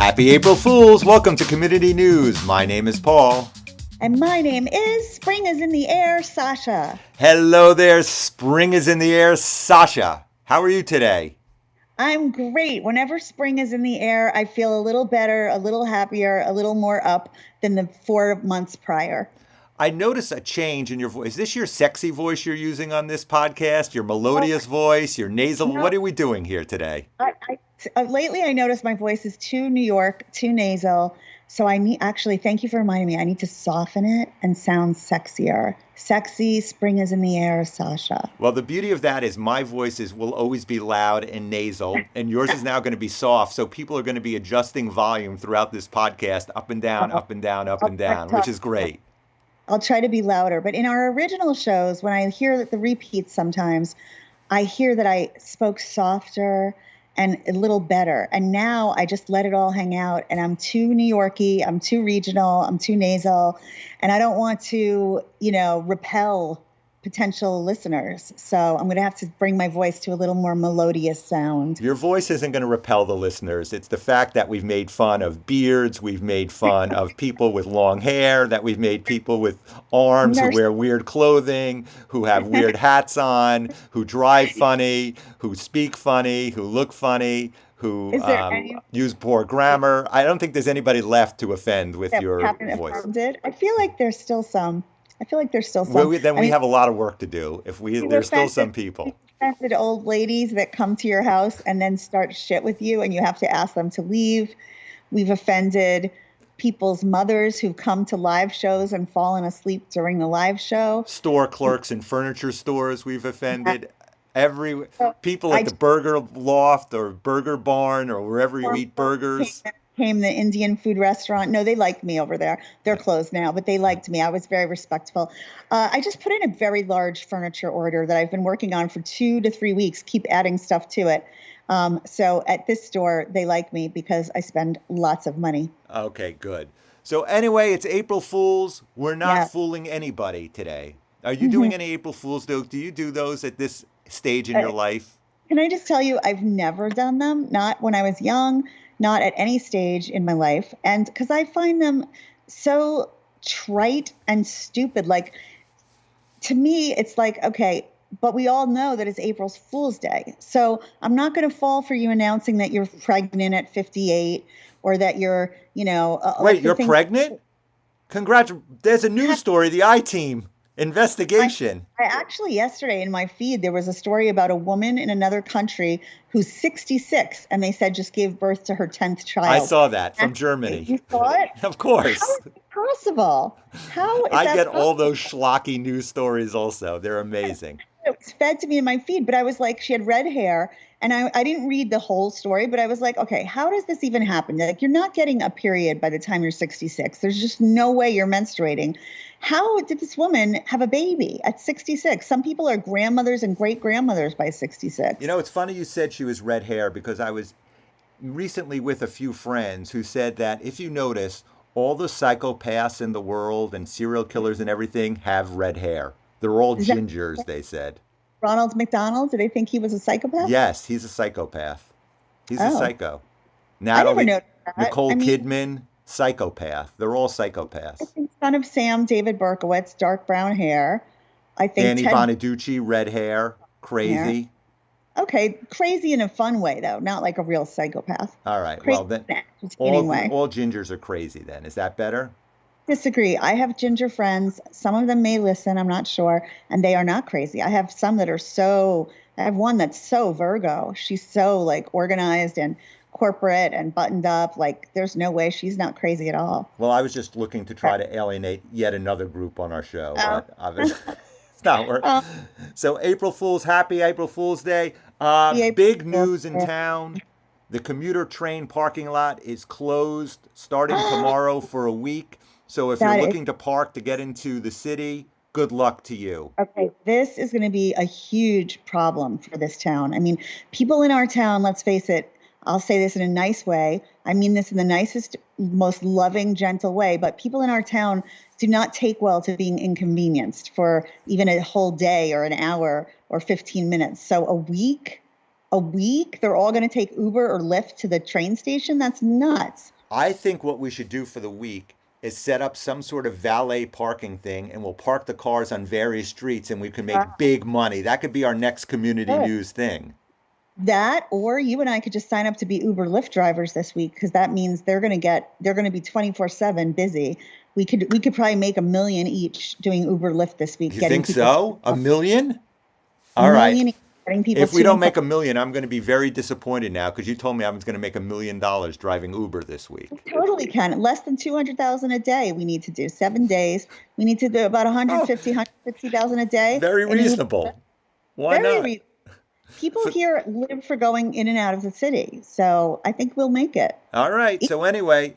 Happy April Fools! Welcome to Community News. My name is Paul. And my name is Spring is in the Air, Sasha. Hello there, spring is in the air, Sasha. How are you today? I'm great. Whenever spring is in the air, I feel a little better, a little happier, a little more up than the 4 months prior. I notice a change in your voice. Is this your sexy voice you're using on this podcast? Your Oh, melodious voice? Your nasal? no, What are we doing here today? lately I noticed my voice is too New York, too nasal. So I need actually, thank you for reminding me. I need to soften it and sound sexier. Sexy, spring is in the air, Sasha. Well, the beauty of that is my will always be loud and nasal, and yours is now going to be soft. So people are going to be adjusting volume throughout this podcast, up and down, I'll, up and down, up I'll and try to down, which talk. is great. I'll try to be louder. But in our original shows, when I hear the repeats sometimes, I hear that I spoke softer and a little better. And now I just let it all hang out. And I'm too New Yorky, I'm too regional, I'm too nasal. And I don't want to, repel potential listeners. So I'm going to have to bring my voice to a little more melodious sound. Your voice isn't going to repel the listeners. It's the fact that we've made fun of beards, we've made fun of people with long hair, that we've made people with arms who Nurse. wear weird clothing, who have weird hats on, who drive funny, who speak funny, who look funny, who Is there any use poor grammar. I don't think there's anybody left to offend with that your haven't voice. offended? I feel like there's still some. Then I we mean, have a lot of work to do. you've There's still offended some people. offended old ladies that come to your house and then start shit with you and you have to ask them to leave. We've offended people's mothers who've come to live shows and fallen asleep during the live show. Store clerks in furniture stores we've offended. Every So people I at the burger loft or burger barn or wherever you eat came, burgers. came the Indian food restaurant. No, they liked me over there. They're closed now, but they liked me. I was very respectful. I just put in a very large furniture order that I've been working on for 2 to 3 weeks, keep adding stuff to it. So at this store, they like me because I spend lots of money. Okay, good. So anyway, it's April Fools. We're not Yeah. fooling anybody today. Are you doing any April Fools though? Do you do those at this stage in your life? Can I just tell you, I've never done them, not when I was young, not at any stage in my life. And because I find them so trite and stupid. Like, to me, it's like, okay, but we all know that it's April Fool's Day. So I'm not going to fall for you announcing that you're pregnant at 58 or that you're, Wait, like the you're thing. pregnant? There's a news story, the I-Team I, investigation. I actually, yesterday in my feed, there was a story about a woman in another country who's 66, and they said just gave birth to her 10th I child. saw that from Actually, Germany. you saw it? Of How course. is it possible? How is I that get all possible? those schlocky news stories also. They're amazing. It was fed to me in my feed, but I was like, she had red hair, and I didn't read the whole story, but I was like, okay, how does this even happen? Like, you're not getting a period by the time you're 66. There's just no way you're menstruating. How did this woman have a baby at 66? Some people are grandmothers and great grandmothers by 66. It's funny you said she was red hair because I was recently with a few friends who said that if you notice, all the psychopaths in the world and serial killers and everything have red hair. They're all Is that gingers, they said. Ronald McDonald? Did they think he was a psychopath? Yes, he's a psychopath. He's a Oh, psycho. I never Natalie, noticed that. Nicole I mean, Kidman, psychopath. They're all I psychopaths. think Son of Sam, David Berkowitz, dark brown hair. I think Danny Ted Bonaducci, red hair, brown hair. crazy. Okay, crazy in a fun way though, not like a real psychopath. All right, Crazy well then, in an entertaining all way. all gingers are crazy. Then is that better? Disagree. I have ginger friends. Some of them may listen, I'm not sure, and they are not crazy. I have some that are so. I have one that's so Virgo. She's so like organized and corporate and buttoned up. Like there's no way she's not crazy at all. Well, I was just looking to try to alienate yet another group on our show, Oh. but obviously it's not working. Oh, So April Fool's, happy April Fool's Day. happy April Big Fool's news in Day. town. The commuter train parking lot is closed starting tomorrow for a week. So if you're That is looking to park to get into the city, good luck to you. okay. This is going to be a huge problem for this town. I mean, people in our town, let's face it, I'll say this in a nice way. I mean this in the nicest, most loving, gentle way. But people in our town do not take well to being inconvenienced for even a whole day or an hour or 15 minutes. So a week a week, they're all going to take Uber or Lyft to the train station. That's nuts. I think what we should do for the week is set up some sort of valet parking thing and we'll park the cars on various streets and we can make big money. That could be our next community Good. news thing. That, or you and I could just sign up to be Uber Lyft drivers this week, because that means they're going to be 24/7 busy. We could probably make 1 million each doing Uber Lyft this week, You getting think people so? A million? a All right. million each, getting people If we to don't and from. make a million, I'm going to be very disappointed now because you told me I was going to make $1 million driving Uber this week. Totally can. Less than 200,000 a day we need to do. 7 days. We need to do about Oh, 150,000 a day very in Uber. reasonable. Why Very not? reasonable. People For, here live for going in and out of the city. So I think we'll make it. all right. So anyway,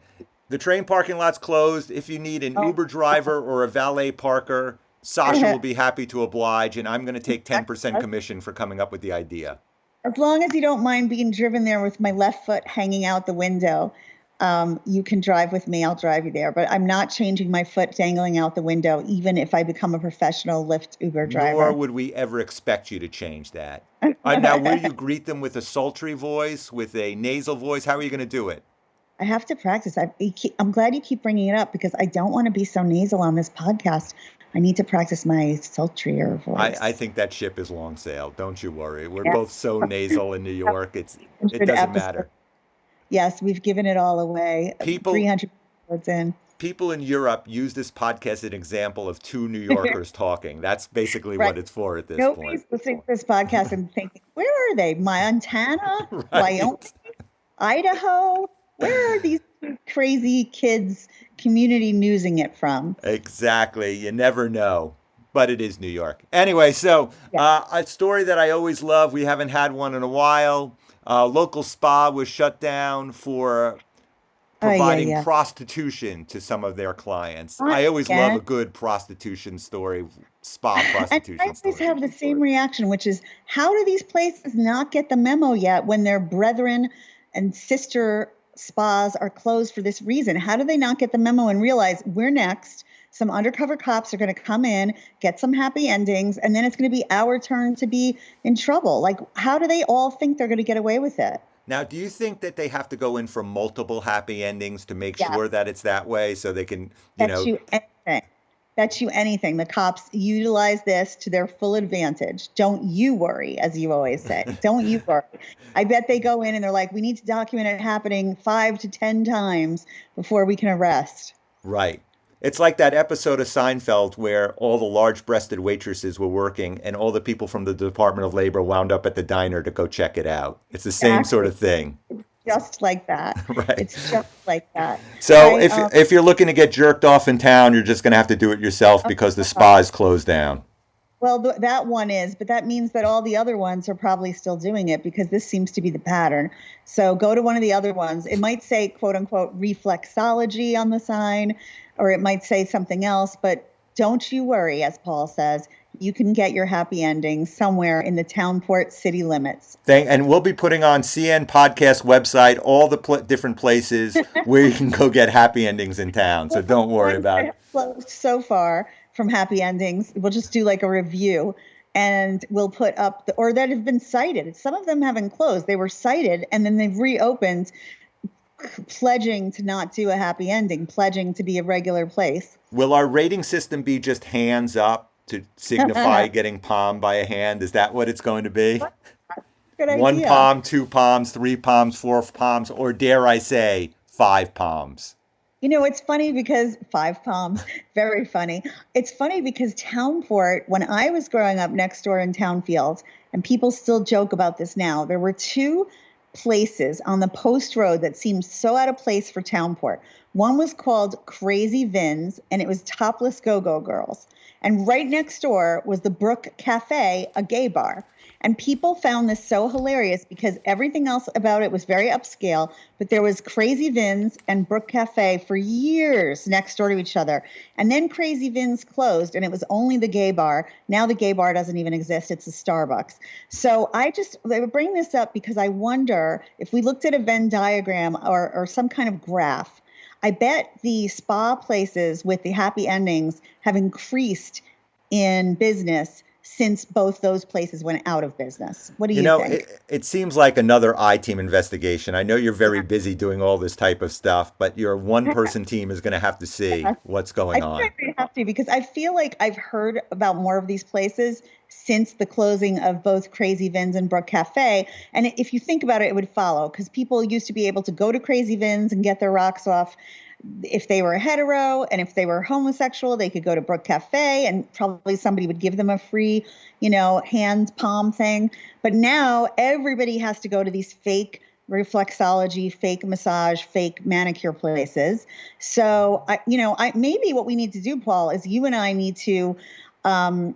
the train parking lot's closed. If you need an Oh, Uber driver or a valet parker, Sasha will be happy to oblige, and I'm going to take 10% commission for coming up with the idea. as long as you don't mind being driven there with my left foot hanging out the window, you can drive with me. I'll drive you there. But I'm not changing my foot dangling out the window, even if I become a professional Lyft Uber Nor driver. would we ever expect you to change that. Now, will you greet them with a sultry voice, with a nasal voice? How are you going to do it? I have to practice. I'm glad you keep bringing it up, because I don't want to be so nasal on this podcast. I need to practice my sultrier I voice. think that ship is long sailed. Don't you worry. We're Yeah. both so nasal in New York. It 100 doesn't episodes. matter. Yes, we've given it all away. People 300 episodes in. people in Europe use this podcast as an example of two New Yorkers talking. That's basically Right. what it's for at this point. Nobody's listening to this podcast and thinking, where are they? Montana, Wyoming, Right. Idaho? Where are these crazy kids community newsing it from? Exactly. You never know. But it is New York. Anyway, so Yeah. a story that I always love. We haven't had one in a while. Local spa was shut down for Oh, yeah, providing yeah. prostitution to some of their clients. Not I always love again. a good prostitution story, spa And I prostitution always story. have the same reaction, which is, how do these places not get the memo yet when their brethren and sister spas are closed for this reason? How do they not get the memo and realize we're next? Some undercover cops are going to come in, get some happy endings, and then it's going to be our turn to be in trouble. Like, how do they all think they're going to get away with it? Now, do you think that they have to go in for multiple happy endings to make Yes. sure that it's that way so they can, Bet you anything. Bet you anything. The cops utilize this to their full advantage. Don't you worry, as you always say. Don't you worry. I bet they go in and they're like, we need to document it happening 5 to 10 times before we can arrest. right. It's like that episode of Seinfeld where all the large-breasted waitresses were working and all the people from the Department of Labor wound up at the diner to go check it out. It's the same sort Exactly. of thing, Just like that. right? It's just like that. So I if you're looking to get jerked off in town, you're just going to have to do it yourself because the spa is closed down. Well, that one is, but that means that all the other ones are probably still doing it, because this seems to be the pattern. So go to one of the other ones. It might say, quote unquote, reflexology on the sign, or it might say something else, but don't you worry, as Paul says, you can get your happy ending somewhere in the Townport city limits. And we'll be putting on CN Podcast website all the different places where you can go get happy endings in town. So don't worry about it. Closed so far from happy endings. We'll just do like a review, and we'll put up or that have been cited. Some of them haven't closed. They were cited and then they've reopened, pledging to not do a happy ending, pledging to be a regular place. Will our rating system be just hands up to signify getting palmed by a hand? Is that what it's going to be? Good One idea. palm, two palms, three palms, four palms, or dare I say, 5 palms? It's funny because 5 palms, very funny. It's funny because Townport, when I was growing up next door in Townfield, and people still joke about this now, there were two places on the post road that seemed so out of place for Townport. One was called Crazy Vins, and it was topless go-go girls. And right next door was the Brook Cafe, a gay bar. And people found this so hilarious because everything else about it was very upscale, but there was Crazy Vins and Brook Cafe for years next door to each other. And then Crazy Vins closed and it was only the gay bar. Now the gay bar doesn't even exist. It's a Starbucks. So I would bring this up because I wonder if we looked at a Venn diagram or some kind of graph, I bet the spa places with the happy endings have increased in business since both those places went out of business. What do You you know, think? it seems like another I-team investigation. I know you're very busy doing all this type of stuff, but your one-person team is going to have to see Yeah. what's I going think on. I might have to because I feel like I've heard about more of these places since the closing of both Crazy Vins and Brook Cafe. And if you think about it, it would follow because people used to be able to go to Crazy Vins and get their rocks off. If they were hetero and if they were homosexual, they could go to Brook Cafe and probably somebody would give them a free, hand palm thing. But now everybody has to go to these fake reflexology, fake massage, fake manicure places. So I maybe what we need to do, Paul, is you and I need to um,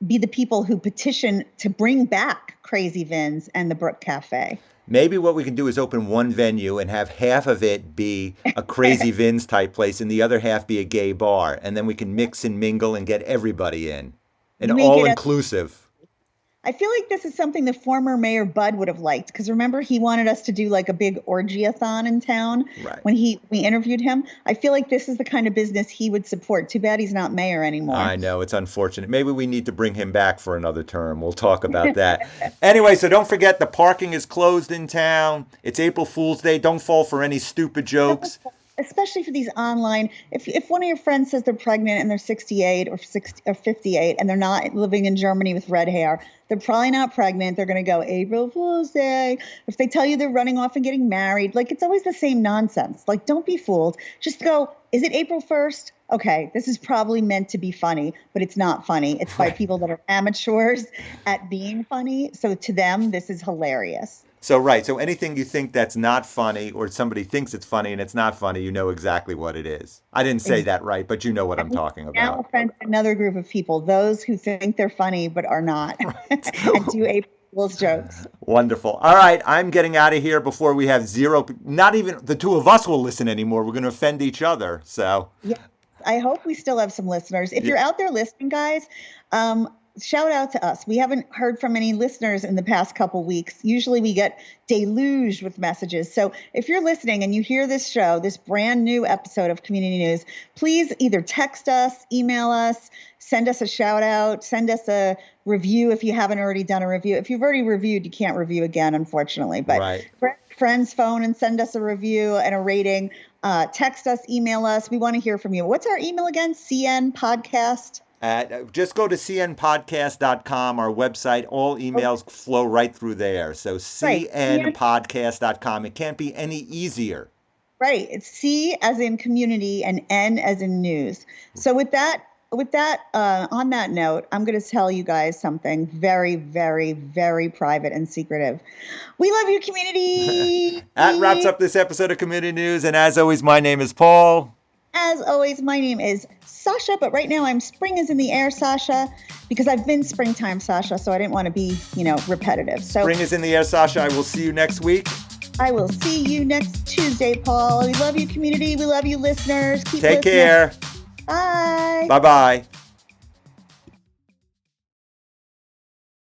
be the people who petition to bring back Crazy Vins and the Brook Cafe. Maybe what we can do is open one venue and have half of it be a Crazy Vins type place and the other half be a gay bar. And then we can mix and mingle and get everybody in. And Make all it inclusive. I feel like this is something the former Mayor Bud would have liked because remember he wanted us to do like a big orgy-a-thon in town Right. when we interviewed him. I feel like this is the kind of business he would support. Too bad he's not mayor anymore. I know, it's unfortunate. Maybe we need to bring him back for another term. We'll talk about that. Anyway, so don't forget the parking is closed in town. It's April Fool's Day. Don't fall for any stupid jokes. Especially for these online. If one of your friends says they're pregnant and they're 68 or 60 or 58 and they're not living in Germany with red hair, they're probably not pregnant. They're going to go April Fool's Day. If they tell you they're running off and getting married, like it's always the same nonsense. Like don't be fooled. Just go, is it April 1st? Okay, this is probably meant to be funny, but it's not funny. It's by people that are amateurs at being funny. So to them, this is hilarious. So, right. So anything you think that's not funny or somebody thinks it's funny and it's not funny, you know exactly what it is. I didn't say that right, but you know what I'm talking Now about. offend another group of people, those who think they're funny but are not, and do April Fool's jokes. Wonderful. All right. I'm getting out of here before we have zero. Not even the two of us will listen anymore. We're going to offend each other. So, Yeah, I hope we still have some listeners. If yeah. you're out there listening, guys, shout out to us. We haven't heard from any listeners in the past couple weeks. Usually we get deluged with messages. So if you're listening and you hear this show, this brand new episode of Community News, please either text us, email us, send us a shout out, send us a review if you haven't already done a review. If you've already reviewed, you can't review again, unfortunately. But Right. friends phone and send us a review and a rating. Text us, email us. We want to hear from you. What's our email again? CN Podcast. Just go to cnpodcast.com, our website. All emails flow right through there. So Right. cnpodcast.com. It can't be any easier. Right. It's C as in community and N as in news. So with that, on that note, I'm going to tell you guys something very, very, very private and secretive. We love you, community. That wraps up this episode of Community News. And as always, my name is Paul. As always, my name is Sasha, but right now spring is in the air, Sasha, because I've been springtime, Sasha, so I didn't want to be, repetitive. So Spring is in the air, Sasha. I will see you next week. I will see you next Tuesday, Paul. We love you, community. We love you, listeners. Keep Take listening. care. Bye. Bye-bye.